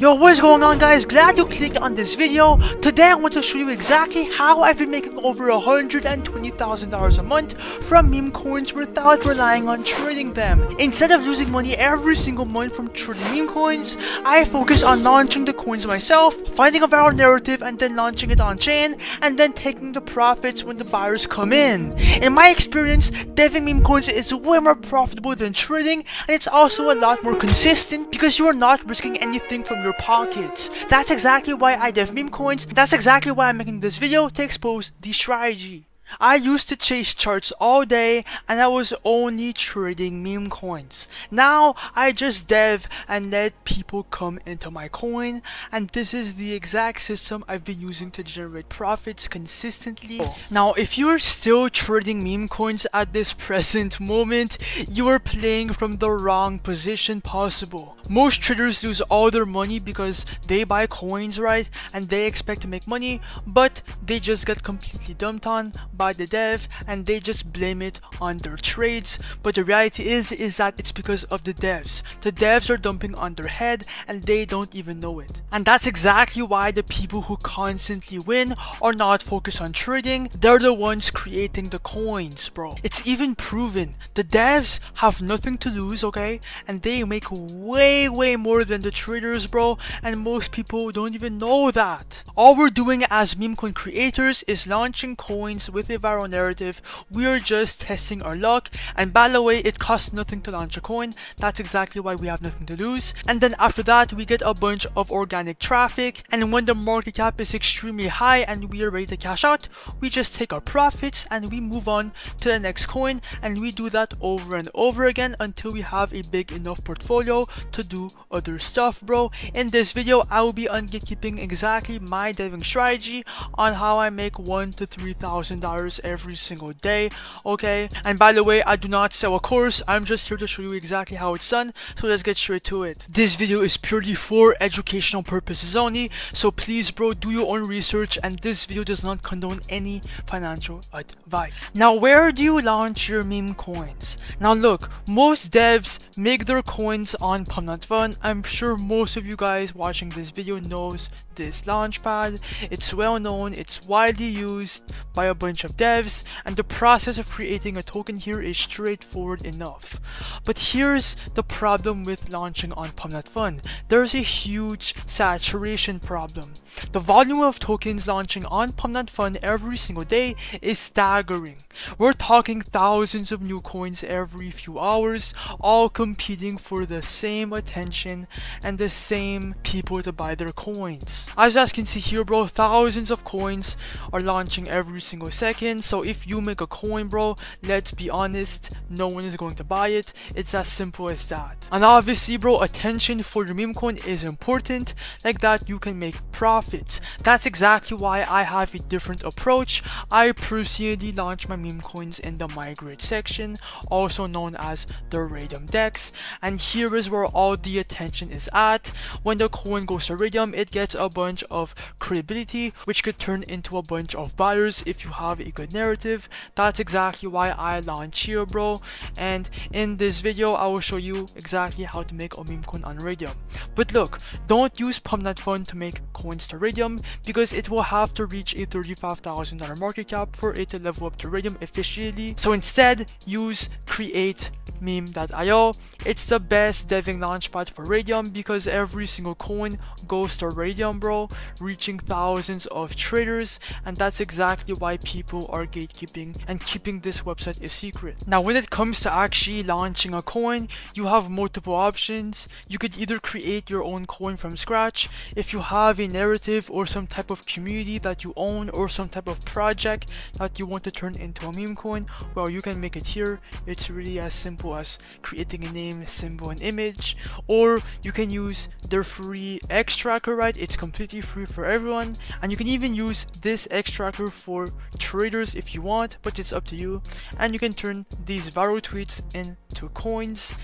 Yo, what is going on, guys? Glad you clicked on this video. Today I want to show you exactly how I've been making over $120,000 a month from meme coins without relying on trading them. Instead of losing money every single month from trading meme coins, I focus on launching the coins myself, finding a viral narrative and then launching it on chain, and then taking the profits when the buyers come in. In my experience, deving meme coins is way more profitable than trading, and it's also a lot more consistent because you are not risking anything from your pockets. That's exactly why I dev meme coins. That's exactly why I'm making this video to expose the strategy. I used to chase charts all day and I was only trading meme coins. Now I just dev and let people come into my coin, and this is the exact system I've been using to generate profits consistently. Now if you're still trading meme coins at this present moment, you are playing from the wrong position possible. Most traders lose all their money because they buy coins, right, and they expect to make money, but they just get completely dumped on by the dev and they just blame it on their trades. But the reality is that it's because of the devs. The devs are dumping on their head and they don't even know it. And that's exactly why the people who constantly win are not focused on trading. They're the ones creating the coins, bro. It's even proven. The devs have nothing to lose, okay, and they make way more than the traders, bro, and most people don't even know that. All we're doing as meme coin creators is launching coins with a viral narrative. We're just testing our luck, and by the way, it costs nothing to launch a coin. That's exactly why we have nothing to lose. And then after that, we get a bunch of organic traffic, and when the market cap is extremely high and we are ready to cash out, we just take our profits and we move on to the next coin, and we do that over and over again until we have a big enough portfolio to do other stuff, bro. In this video, I will be gatekeeping exactly my deving strategy on how I make $1,000 to $3,000 every single day, okay? And by the way, I do not sell a course. I'm just here to show you exactly how it's done, so let's get straight to it. This video is purely for educational purposes only, so please, bro, do your own research, and this video does not condone any financial advice. Now, where do you launch your meme coins? Now look, most devs make their coins on Pump.Fun. I'm sure most of you guys watching this video knows this launchpad. It's well known, it's widely used by a bunch of devs, and the process of creating a token here is straightforward enough. But here's the problem with launching on Pump.Fun. There's a huge saturation problem. The volume of tokens launching on Pump.Fun every single day is staggering. We're talking thousands of new coins every few hours, all competing for the same attention and the same people to buy their coins. As you guys can see here, bro, thousands of coins are launching every single second. So if you make a coin, bro, let's be honest, no one is going to buy it. It's as simple as that. And obviously, bro, attention for your meme coin is important. Like that, you can make profits. That's exactly why I have a different approach. I personally launch my meme coins in the migrate section, also known as the Raydium DEX, and here is where all the attention is at. When the coin goes to Raydium, it gets a bunch of credibility, which could turn into a bunch of buyers if you have a good narrative. That's exactly why I launch here, bro, and in this video I will show you exactly how to make a meme coin on Raydium. But look, don't use Pump.Fun to make coins to Raydium because it will have to reach a $35,000 market cap for it to level up to Raydium efficiently. So instead, use create meme.io. It's the best deving launchpad for Raydium because every single coin goes to Raydium, bro, reaching thousands of traders, and that's exactly why people are gatekeeping and keeping this website a secret. Now when it comes to actually launching a coin, you have multiple options. You could either create your own coin from scratch. If you have a narrative or some type of community that you own or some type of project that you want to turn into a meme coin, well, you can make it here. It's really as simple as creating a name, symbol, and image. Or you can use their free X tracker, right? It's completely free for everyone, and you can even use this X tracker for traders if you want, but it's up to you. And you can turn these viral tweets into coins.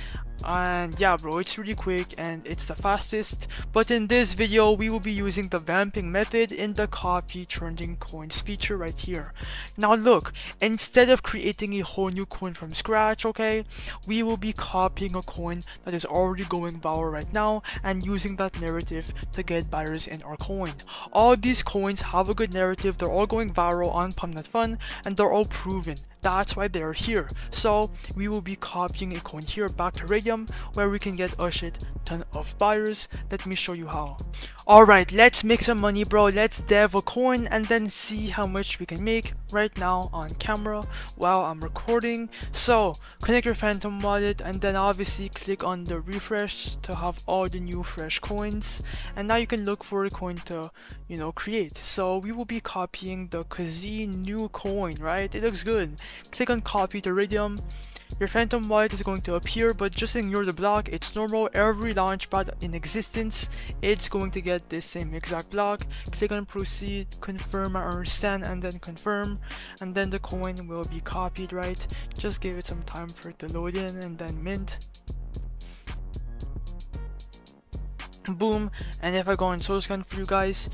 And yeah bro, it's really quick and it's the fastest. But in this video we will be using the vamping method in the copy trending coins feature right here. Now look, instead of creating a whole new coin from scratch, okay, we will be copying a coin that is already going viral right now and using that narrative to get buyers in our coin. All these coins have a good narrative, they're all going viral on Pump.Fun and they're all proven. That's why they're here. So we will be copying a coin here back to Raydium where we can get a shit ton of buyers. Let me show you how. Alright, let's make some money bro. Let's dev a coin and then see how much we can make right now on camera while I'm recording. So connect your Phantom wallet and then obviously click on the refresh to have all the new fresh coins. And now you can look for a coin to, you know, create. So we will be copying the Kazee new coin, right? It looks good. Click on copy to Raydium. Your Phantom wallet is going to appear, but just ignore the block. It's normal. Every launchpad in existence, it's going to get this same exact block. Click on proceed, confirm, I understand, and then confirm, and then the coin will be copied, right? Just give it some time for it to load in and then mint. Boom. And if I go on SoScan for you guys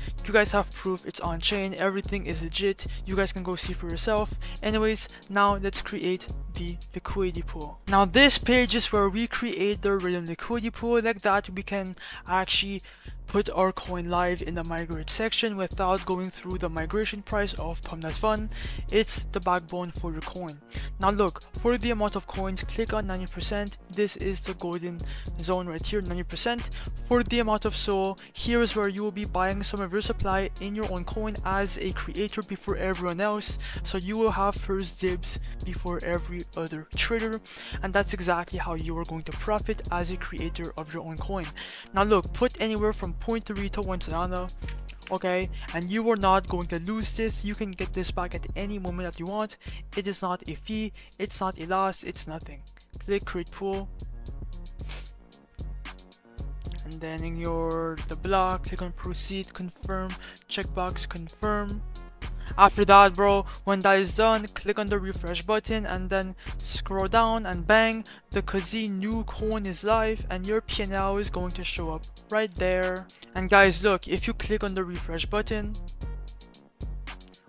have proof it's on chain, everything is legit, you guys can go see for yourself. Anyways, now let's create the liquidity pool. Now this page is where we create the Raydium liquidity pool. Like that we can actually put our coin live in the migrate section without going through the migration price of Pump.Fun. It's the backbone for your coin. Now look, for the amount of coins, click on 90%. This is the golden zone right here, 90%. For the amount of SOL, here is where you will be buying some of your supply in your own coin as a creator before everyone else. So you will have first dibs before every other trader, and that's exactly how you are going to profit as a creator of your own coin. Now look, put anywhere from 0.3 to 1 Solana, okay, and you are not going to lose this. You can get this back at any moment that you want. It is not a fee, it's not a loss, it's nothing. Click create pool and then ignore the block. Click on proceed, confirm, checkbox confirm. After that bro, when that is done, click on the refresh button and then scroll down and bang, the Kazee new coin is live and your P&L is going to show up right there. And guys look, if you click on the refresh button,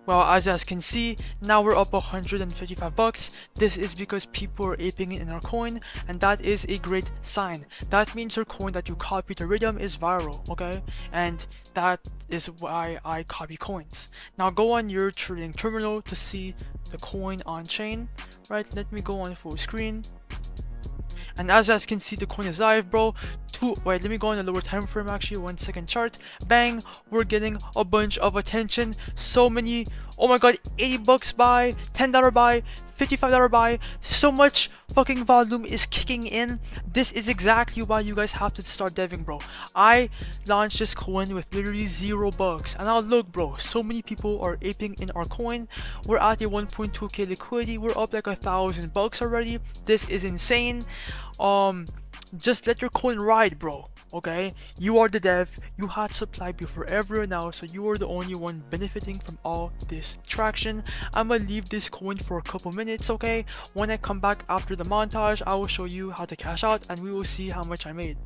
well, as you guys can see, now we're up 155 bucks. This is because people are aping it in our coin, and that is a great sign. That means your coin that you copy to Raydium is viral, okay? And that is why I copy coins. Now go on your trading terminal to see the coin on chain, right? Let me go on full screen. And as you guys can see, the coin is live bro. Wait, let me go on a lower time frame, actually 1 second chart. Bang, we're getting a bunch of attention. So many, oh my god, 80 bucks buy, $10 buy, $55 buy. So much fucking volume is kicking in. This is exactly why you guys have to start deving bro. I launched this coin with literally $0, and now look bro, so many people are aping in our coin. We're at a 1.2k liquidity, we're up like $1,000 already. This is insane. Just let your coin ride bro, okay? You are the dev, you had supply before everyone else, so you are the only one benefiting from all this traction. I'm gonna leave this coin for a couple minutes, okay? When I come back after the montage, I will show you how to cash out and we will see how much I made.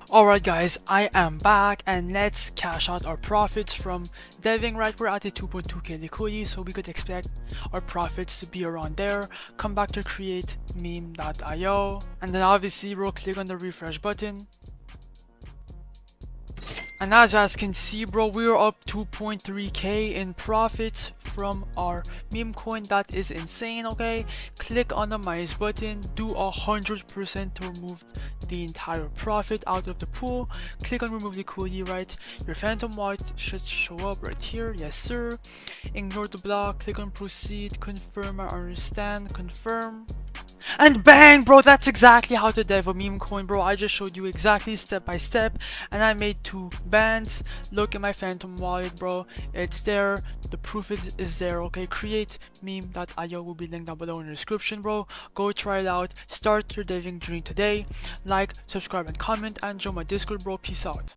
Alright guys, I am back and let's cash out our profits from deving, right? We're at a 2.2k liquidity, so we could expect our profits to be around there. Come back to create meme.io and then obviously we'll click on the refresh button. And as you guys can see bro, we're up 2.3k in profits from our meme coin. That is insane, okay? Click on the minus button, do 100% to remove the entire profit out of the pool. Click on remove liquidity, right? Your Phantom wallet should show up right here, yes sir. Ignore the block, click on proceed, confirm, I understand, confirm. And bang bro, that's exactly how to dev a meme coin bro. I just showed you exactly step by step and I made 2 bands. Look at my Phantom wallet bro, it's there, the proof is there, okay? Create meme.io will be linked down below in the description bro. Go try it out, start your deving journey today. Like, subscribe and comment and join my Discord bro. Peace out.